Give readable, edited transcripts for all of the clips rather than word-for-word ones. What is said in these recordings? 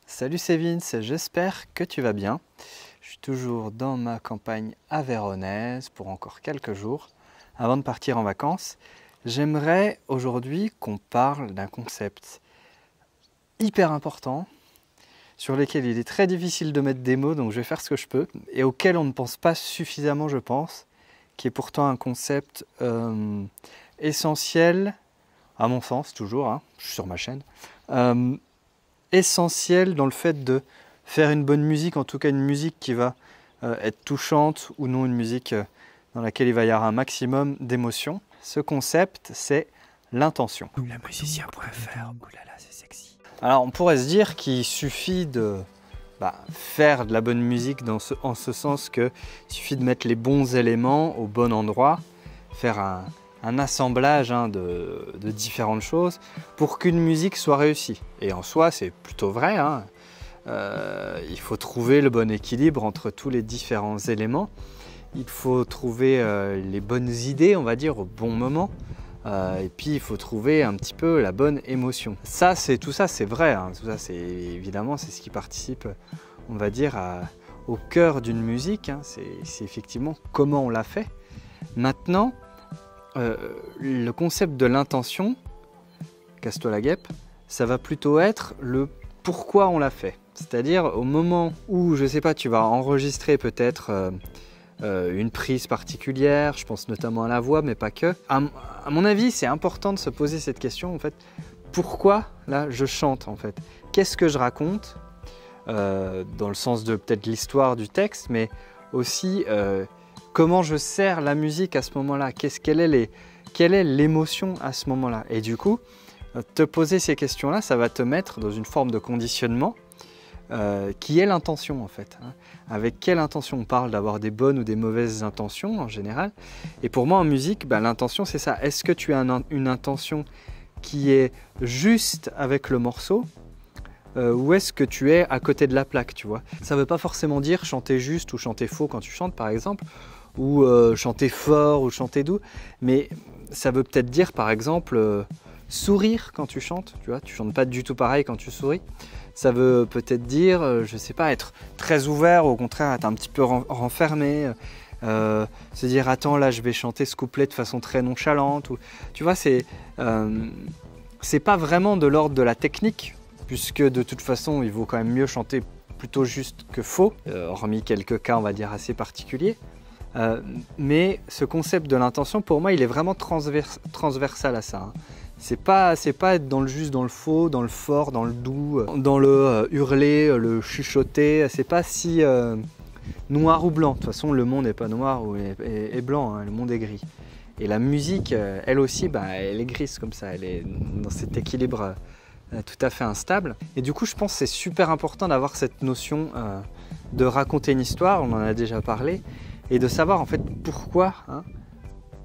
Salut, c'est Vince, j'espère que tu vas bien. Je suis toujours dans ma campagne avéronaise pour encore quelques jours avant de partir en vacances. J'aimerais aujourd'hui qu'on parle d'un concept hyper important sur lequel il est très difficile de mettre des mots, donc je vais faire ce que je peux, et auquel on ne pense pas suffisamment, je pense, qui est pourtant un concept essentiel, à mon sens, toujours, hein, je suis sur ma chaîne, essentiel dans le fait de faire une bonne musique, en tout cas une musique qui va être touchante ou non, une musique dans laquelle il va y avoir un maximum d'émotions. Ce concept, c'est l'intention. Lamusicien.fr, oulala, c'est sexy. Alors on pourrait se dire qu'il suffit de faire de la bonne musique en ce sens qu'il suffit de mettre les bons éléments au bon endroit, faire un assemblage de différentes choses pour qu'une musique soit réussie. Et en soi, c'est plutôt vrai, hein. Il faut trouver le bon équilibre entre tous les différents éléments. Il faut trouver les bonnes idées, on va dire, au bon moment. Et puis, il faut trouver un petit peu la bonne émotion. Tout ça, c'est vrai, hein. Tout ça, évidemment, c'est ce qui participe, on va dire, au cœur d'une musique, hein. C'est effectivement comment on l'a fait. Maintenant, le concept de l'intention, casse-toi la guêpe, ça va plutôt être le pourquoi on l'a fait. C'est-à-dire au moment où, je sais pas, tu vas enregistrer peut-être une prise particulière, je pense notamment à la voix, mais pas que. À mon avis, c'est important de se poser cette question, en fait. Pourquoi, là, je chante, en fait? Qu'est-ce que je raconte? Dans le sens de peut-être l'histoire du texte, mais aussi comment je sers la musique à ce moment-là? Quelle est l'émotion à ce moment-là? Et du coup, te poser ces questions-là, ça va te mettre dans une forme de conditionnement qui est l'intention, en fait, hein. Avec quelle intention? On parle d'avoir des bonnes ou des mauvaises intentions en général. Et pour moi, en musique, l'intention, c'est ça. Est-ce que tu as une intention qui est juste avec le morceau? Ou est-ce que tu es à côté de la plaque, tu vois? Ça ne veut pas forcément dire chanter juste ou chanter faux quand tu chantes, par exemple, ou chanter fort ou chanter doux, mais ça veut peut-être dire, par exemple, sourire quand tu chantes, tu vois, tu chantes pas du tout pareil quand tu souris. Ça veut peut-être dire, je sais pas, être très ouvert, ou au contraire être un petit peu renfermé, se dire attends, là je vais chanter ce couplet de façon très nonchalante, ou tu vois, c'est pas vraiment de l'ordre de la technique, puisque de toute façon il vaut quand même mieux chanter plutôt juste que faux, hormis quelques cas, on va dire, assez particuliers. Mais ce concept de l'intention, pour moi, il est vraiment transversal à ça, hein. C'est pas être dans le juste, dans le faux, dans le fort, dans le doux, dans le hurler, le chuchoter. C'est pas si noir ou blanc. De toute façon, le monde n'est pas noir et blanc, hein, le monde est gris. Et la musique, elle aussi, elle est grise comme ça. Elle est dans cet équilibre tout à fait instable. Et du coup, je pense que c'est super important d'avoir cette notion de raconter une histoire, on en a déjà parlé, et de savoir en fait pourquoi, hein,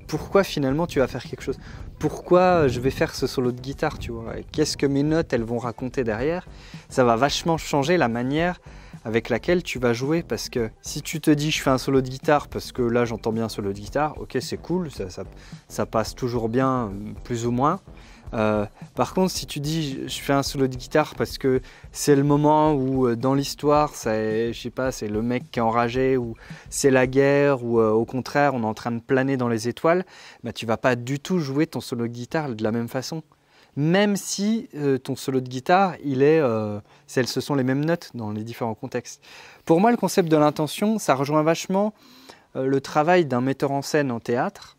pourquoi finalement tu vas faire quelque chose. Pourquoi je vais faire ce solo de guitare, tu vois? Qu'est-ce que mes notes, elles vont raconter derrière? Ça va vachement changer la manière avec laquelle tu vas jouer, parce que si tu te dis je fais un solo de guitare parce que là j'entends bien un solo de guitare, ok, c'est cool, ça passe toujours bien, plus ou moins. Par contre, si tu dis je fais un solo de guitare parce que c'est le moment où dans l'histoire, je sais pas, c'est le mec qui est enragé, ou c'est la guerre, ou au contraire on est en train de planer dans les étoiles, tu vas pas du tout jouer ton solo de guitare de la même façon. Même si ton solo de guitare, ce sont les mêmes notes dans les différents contextes. Pour moi, le concept de l'intention, ça rejoint vachement le travail d'un metteur en scène en théâtre.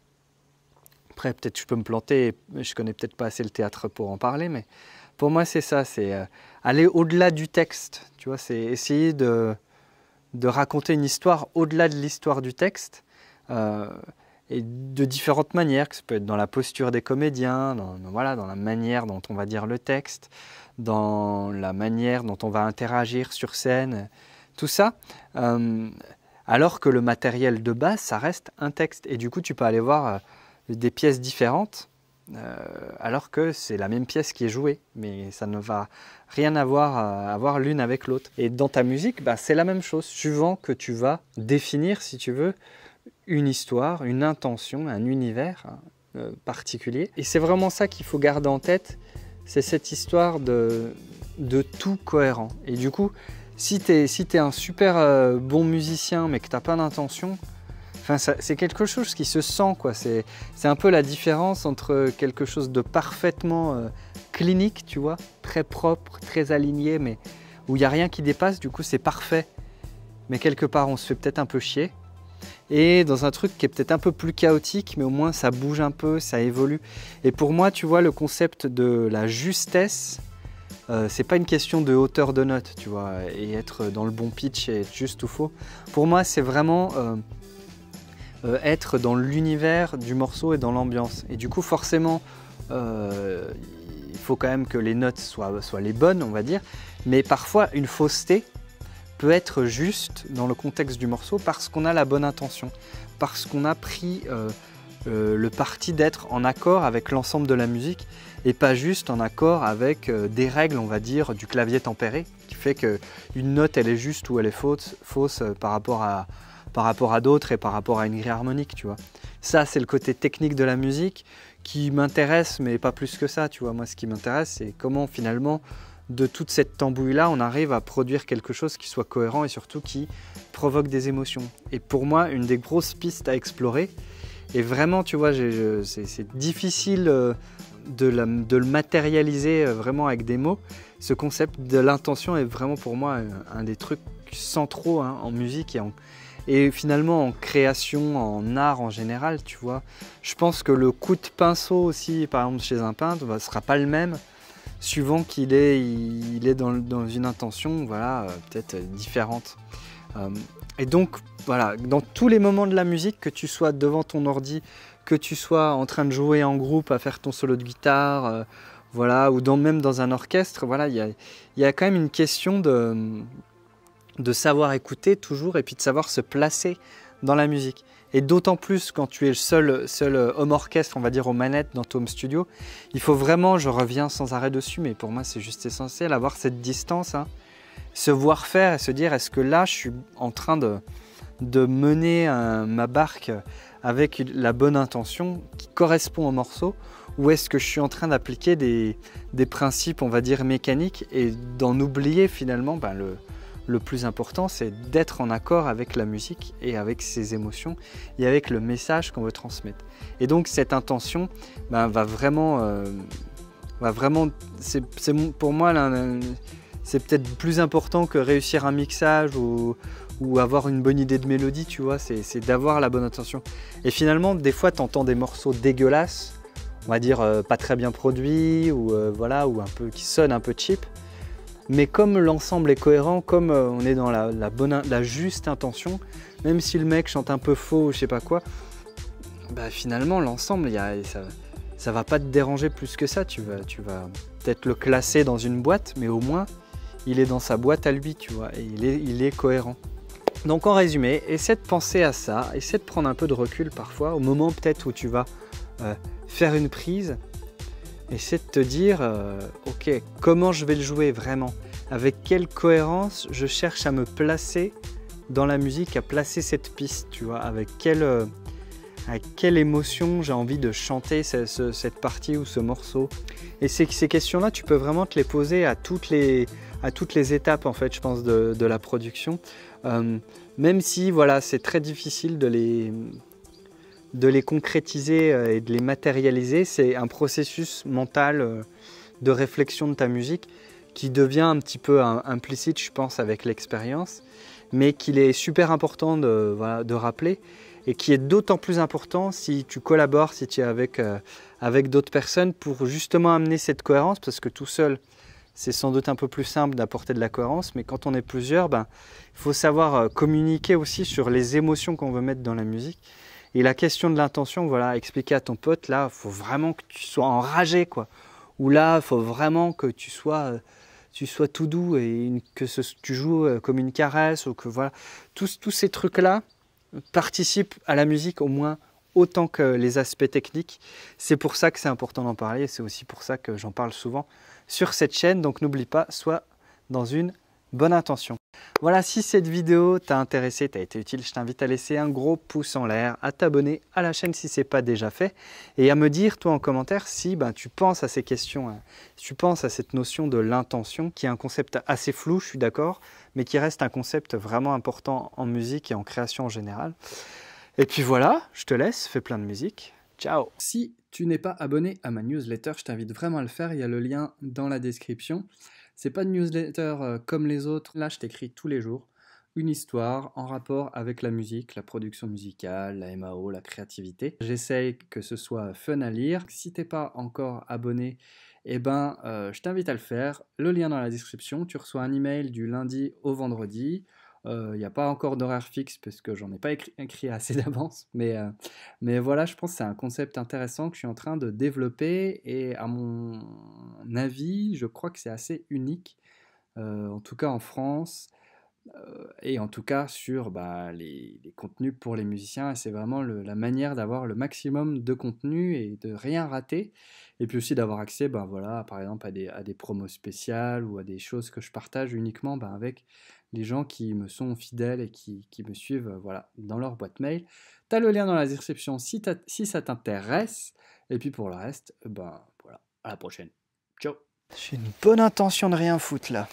Après, peut-être je peux me planter, je connais peut-être pas assez le théâtre pour en parler, mais pour moi c'est ça, c'est aller au-delà du texte, tu vois, c'est essayer de raconter une histoire au-delà de l'histoire du texte, et de différentes manières, que ça peut être dans la posture des comédiens, dans la manière dont on va dire le texte, dans la manière dont on va interagir sur scène, tout ça. Alors que le matériel de base, ça reste un texte, et du coup tu peux aller voir des pièces différentes, alors que c'est la même pièce qui est jouée, mais ça ne va rien avoir l'une avec l'autre. Et dans ta musique, c'est la même chose, suivant que tu vas définir, si tu veux, une histoire, une intention, un univers particulier. Et c'est vraiment ça qu'il faut garder en tête, c'est cette histoire de tout cohérent. Et du coup, si t'es un super bon musicien mais que t'as pas d'intention, enfin, c'est quelque chose qui se sent, quoi. C'est un peu la différence entre quelque chose de parfaitement clinique, tu vois, très propre, très aligné, mais où il n'y a rien qui dépasse, du coup c'est parfait. Mais quelque part on se fait peut-être un peu chier. Et dans un truc qui est peut-être un peu plus chaotique, mais au moins ça bouge un peu, ça évolue. Et pour moi, tu vois, le concept de la justesse, c'est pas une question de hauteur de note, tu vois, et être dans le bon pitch et être juste ou faux. Pour moi, c'est vraiment être dans l'univers du morceau et dans l'ambiance. Et du coup, forcément, il faut quand même que les notes soient les bonnes, on va dire. Mais parfois, une fausseté peut être juste dans le contexte du morceau parce qu'on a la bonne intention, parce qu'on a pris le parti d'être en accord avec l'ensemble de la musique et pas juste en accord avec des règles, on va dire, du clavier tempéré, qui fait qu'une note, elle est juste ou elle est fausse par rapport à d'autres et par rapport à une grille harmonique, tu vois. Ça, c'est le côté technique de la musique qui m'intéresse, mais pas plus que ça, tu vois. Moi, ce qui m'intéresse, c'est comment finalement, de toute cette tambouille-là, on arrive à produire quelque chose qui soit cohérent et surtout qui provoque des émotions. Et pour moi, une des grosses pistes à explorer, et vraiment, tu vois, c'est difficile de le matérialiser vraiment avec des mots. Ce concept de l'intention est vraiment pour moi un des trucs centraux en musique et finalement en création, en art en général, tu vois. Je pense que le coup de pinceau aussi, par exemple chez un peintre, ne sera pas le même suivant qu'il est dans une intention, voilà, peut-être différente. Et donc, voilà, dans tous les moments de la musique, que tu sois devant ton ordi, que tu sois en train de jouer en groupe, à faire ton solo de guitare, voilà, ou même dans un orchestre, voilà, il y a quand même une question de savoir écouter toujours et puis de savoir se placer dans la musique. Et d'autant plus quand tu es le seul home orchestre, on va dire, aux manettes dans ton home studio, il faut vraiment, je reviens sans arrêt dessus, mais pour moi c'est juste essentiel, avoir cette distance, se voir faire et se dire est-ce que là je suis en train de mener ma barque avec la bonne intention qui correspond au morceau, ou est-ce que je suis en train d'appliquer des principes, on va dire, mécaniques et d'en oublier finalement le plus important, c'est d'être en accord avec la musique et avec ses émotions et avec le message qu'on veut transmettre. Et donc cette intention va vraiment, pour moi, c'est peut-être plus important que réussir un mixage ou avoir une bonne idée de mélodie, tu vois, c'est d'avoir la bonne intention. Et finalement, des fois, tu entends des morceaux dégueulasses, on va dire pas très bien produits, voilà, ou un peu, qui sonnent un peu cheap. Mais comme l'ensemble est cohérent, comme on est dans la juste intention, même si le mec chante un peu faux ou je sais pas quoi, bah finalement l'ensemble, ça va pas te déranger plus que ça. Tu vas peut-être le classer dans une boîte, mais au moins il est dans sa boîte à lui, tu vois, et il est cohérent. Donc en résumé, essaie de penser à ça, essaie de prendre un peu de recul parfois, au moment peut-être où tu vas faire une prise. Essaie de te dire, ok, comment je vais le jouer vraiment? Avec quelle cohérence je cherche à me placer dans la musique, à placer cette piste, tu vois? Avec quelle émotion j'ai envie de chanter cette partie ou ce morceau? Et ces questions-là, tu peux vraiment te les poser à toutes les étapes, en fait, je pense, de la production. Même si, voilà, c'est très difficile de les concrétiser et de les matérialiser, c'est un processus mental de réflexion de ta musique qui devient un petit peu implicite, je pense, avec l'expérience, mais qu'il est super important de rappeler et qui est d'autant plus important si tu collabores, si tu es avec d'autres personnes pour justement amener cette cohérence, parce que tout seul, c'est sans doute un peu plus simple d'apporter de la cohérence, mais quand on est plusieurs, il faut savoir communiquer aussi sur les émotions qu'on veut mettre dans la musique. Et la question de l'intention, voilà, expliquer à ton pote, là, il faut vraiment que tu sois enragé, quoi. Ou là, il faut vraiment que tu sois tout doux et tu joues comme une caresse, ou que voilà. Tous ces trucs-là participent à la musique au moins autant que les aspects techniques. C'est pour ça que c'est important d'en parler et c'est aussi pour ça que j'en parle souvent sur cette chaîne. Donc n'oublie pas, sois dans une bonne intention. Voilà, si cette vidéo t'a intéressé, t'a été utile, je t'invite à laisser un gros pouce en l'air, à t'abonner à la chaîne si ce n'est pas déjà fait et à me dire toi en commentaire si tu penses à ces questions, hein, si tu penses à cette notion de l'intention qui est un concept assez flou, je suis d'accord, mais qui reste un concept vraiment important en musique et en création en général. Et puis voilà, je te laisse, fais plein de musique. Ciao! Si tu n'es pas abonné à ma newsletter, je t'invite vraiment à le faire, il y a le lien dans la description. C'est pas une newsletter comme les autres, là je t'écris tous les jours une histoire en rapport avec la musique, la production musicale, la MAO, la créativité. J'essaye que ce soit fun à lire. Si t'es pas encore abonné, je t'invite à le faire. Le lien dans la description, tu reçois un email du lundi au vendredi. Il n'y a pas encore d'horaire fixe parce que j'en ai pas écrit assez d'avance, mais voilà, je pense que c'est un concept intéressant que je suis en train de développer et à mon avis, je crois que c'est assez unique, en tout cas en France, et en tout cas sur les contenus pour les musiciens. Et c'est vraiment la manière d'avoir le maximum de contenu et de rien rater. Et puis aussi d'avoir accès, voilà, par exemple à des promos spéciales ou à des choses que je partage uniquement avec les gens qui me sont fidèles et qui me suivent voilà, dans leur boîte mail. Tu as le lien dans la description si ça t'intéresse. Et puis pour le reste, voilà, à la prochaine. Ciao. J'ai une bonne intention de rien foutre là.